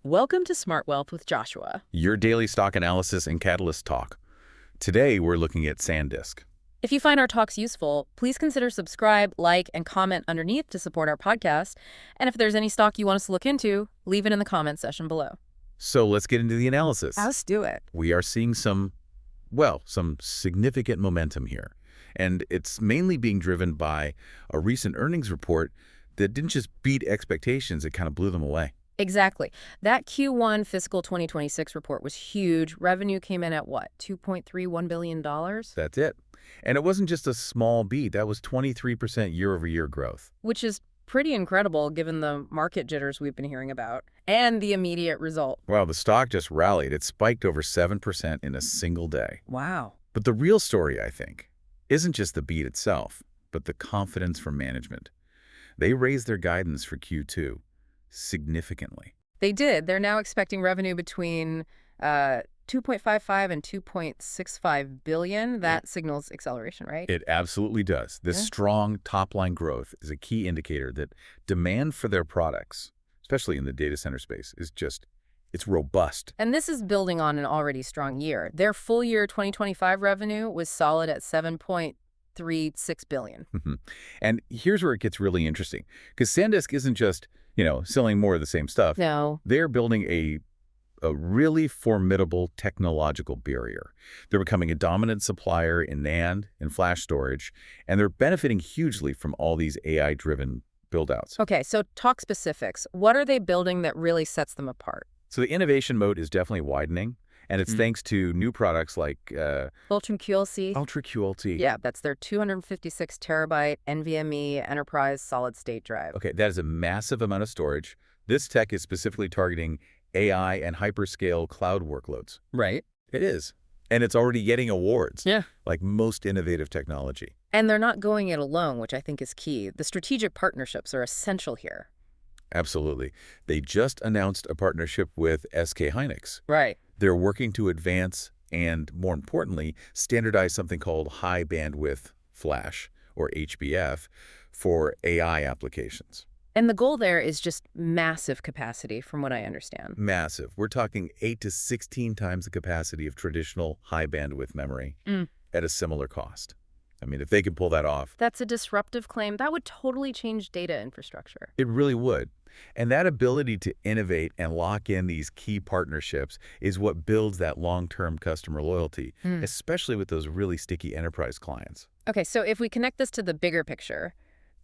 Welcome to Smart Wealth with Joshua. Your daily stock analysis and catalyst talk. Today, we're looking at SanDisk. If you find our talks useful, please consider subscribe, like, and comment underneath to support our podcast. And if there's any stock you want us to look into, leave it in the comment section below. So let's get into the analysis. Let's do it. We are seeing some significant momentum here. And it's mainly being driven by a recent earnings report that didn't just beat expectations, it kind of blew them away. Exactly. That Q1 fiscal 2026 report was huge. Revenue came in at what, $2.31 billion? That's it. And it wasn't just a small beat. That was 23% year-over-year growth. Which is pretty incredible given the market jitters we've been hearing about and the immediate result. Wow, the stock just rallied. It spiked over 7% in a single day. Wow. But the real story, I think, isn't just the beat itself, but the confidence from management. They raised their guidance for Q2 significantly. They did. They're now expecting revenue between 2.55 and 2.65 billion. That signals acceleration, right? It absolutely does. This strong top-line growth is a key indicator that demand for their products, especially in the data center space, it's robust. And this is building on an already strong year. Their full year 2025 revenue was solid at 7.36 billion. And here's where it gets really interesting, because SanDisk isn't just, selling more of the same stuff. No. They're building a really formidable technological barrier. They're becoming a dominant supplier in NAND and flash storage, and they're benefiting hugely from all these AI-driven build-outs. Okay, so talk specifics. What are they building that really sets them apart? So the innovation mode is definitely widening, and it's thanks to new products like Ultra QLC. Ultra QLT. Yeah, that's their 256 terabyte NVMe enterprise solid-state drive. Okay, that is a massive amount of storage. This tech is specifically targeting AI and hyperscale cloud workloads. Right. It is. And it's already getting awards. Yeah. Like most innovative technology. And they're not going it alone, which I think is key. The strategic partnerships are essential here. Absolutely. They just announced a partnership with SK Hynix. Right. They're working to advance and, more importantly, standardize something called high bandwidth flash, or HBF, for AI applications. And the goal there is just massive capacity, from what I understand. Massive. We're talking 8 to 16 times the capacity of traditional high bandwidth memory at a similar cost. I mean, if they can pull that off. That's a disruptive claim. That would totally change data infrastructure. It really would. And that ability to innovate and lock in these key partnerships is what builds that long-term customer loyalty, especially with those really sticky enterprise clients. Okay, so if we connect this to the bigger picture,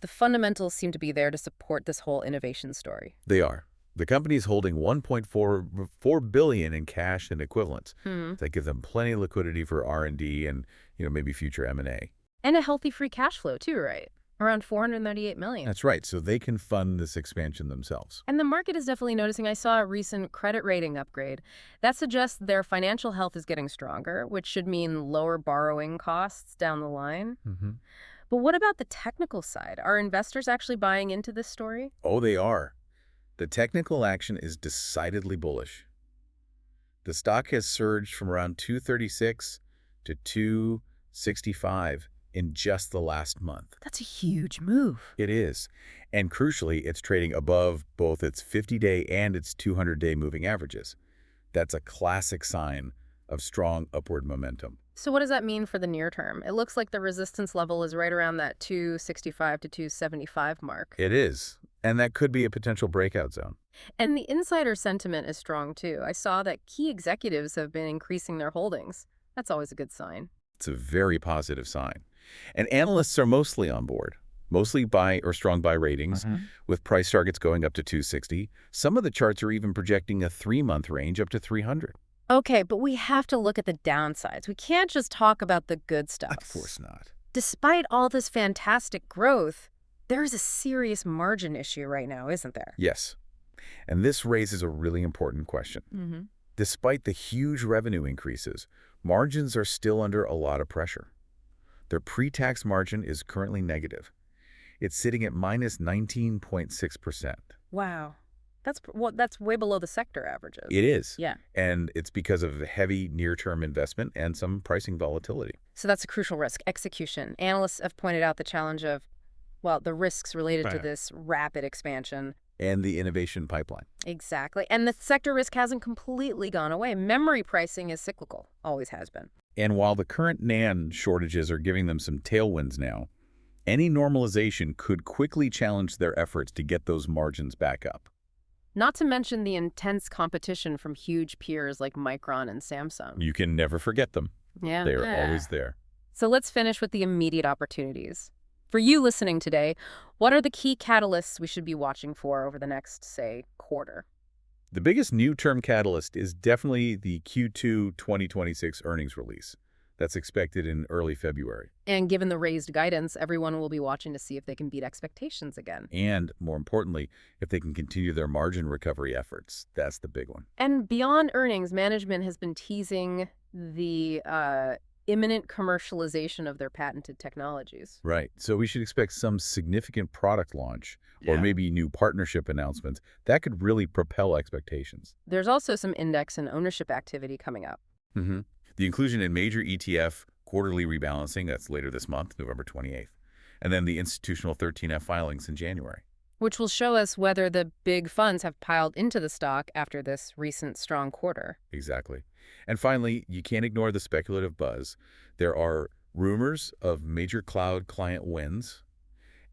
the fundamentals seem to be there to support this whole innovation story. They are. The company is holding $1.4 billion in cash and equivalents. That give them plenty of liquidity for R&D and maybe future M&A. And a healthy free cash flow too, right? Around $498 million. That's right. So they can fund this expansion themselves. And the market is definitely noticing. I saw a recent credit rating upgrade. That suggests their financial health is getting stronger, which should mean lower borrowing costs down the line. But what about the technical side? Are investors actually buying into this story? Oh, they are. The technical action is decidedly bullish. The stock has surged from around 236 to 265 in just the last month. That's a huge move. It is. And crucially, it's trading above both its 50-day and its 200-day moving averages. That's a classic sign of strong upward momentum. So what does that mean for the near term? It looks like the resistance level is right around that 265 to 275 mark. It is. And that could be a potential breakout zone. And the insider sentiment is strong too. I saw that key executives have been increasing their holdings. That's always a good sign. It's a very positive sign. And analysts are mostly on board, mostly buy or strong buy ratings, with price targets going up to 260. Some of the charts are even projecting a 3-month range up to 300. Okay, but we have to look at the downsides. We can't just talk about the good stuff. Of course not. Despite all this fantastic growth, there is a serious margin issue right now, isn't there? Yes. And this raises a really important question. Despite the huge revenue increases, margins are still under a lot of pressure. Their pre-tax margin is currently negative. It's sitting at minus 19.6%. Wow. That's way below the sector averages. It is. Yeah. And it's because of heavy near-term investment and some pricing volatility. So that's a crucial risk, execution. Analysts have pointed out the challenge of, well, the risks related to this rapid expansion. And the innovation pipeline. Exactly. And the sector risk hasn't completely gone away. Memory pricing is cyclical, always has been. And while the current NAND shortages are giving them some tailwinds now, any normalization could quickly challenge their efforts to get those margins back up. Not to mention the intense competition from huge peers like Micron and Samsung. You can never forget them. Yeah. They are always there. So let's finish with the immediate opportunities. For you listening today, what are the key catalysts we should be watching for over the next, say, quarter? The biggest new-term catalyst is definitely the Q2 2026 earnings release. That's expected in early February. And given the raised guidance, everyone will be watching to see if they can beat expectations again. And, more importantly, if they can continue their margin recovery efforts. That's the big one. And beyond earnings, management has been teasing the imminent commercialization of their patented technologies. Right. So we should expect some significant product launch or maybe new partnership announcements. That could really propel expectations. There's also some index and ownership activity coming up. The inclusion in major ETF quarterly rebalancing, that's later this month, November 28th. And then the institutional 13F filings in January. Which will show us whether the big funds have piled into the stock after this recent strong quarter. Exactly. And finally, you can't ignore the speculative buzz. There are rumors of major cloud client wins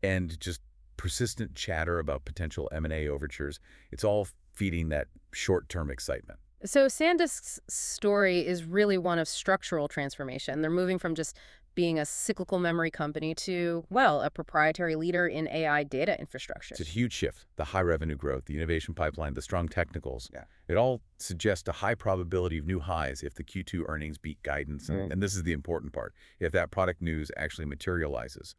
and just persistent chatter about potential M&A overtures. It's all feeding that short-term excitement. So SanDisk's story is really one of structural transformation. They're moving from just being a cyclical memory company to, well, a proprietary leader in AI data infrastructure. It's a huge shift. The high revenue growth, the innovation pipeline, the strong technicals. It all suggests a high probability of new highs if the Q2 earnings beat guidance. And this is the important part, if that product news actually materializes.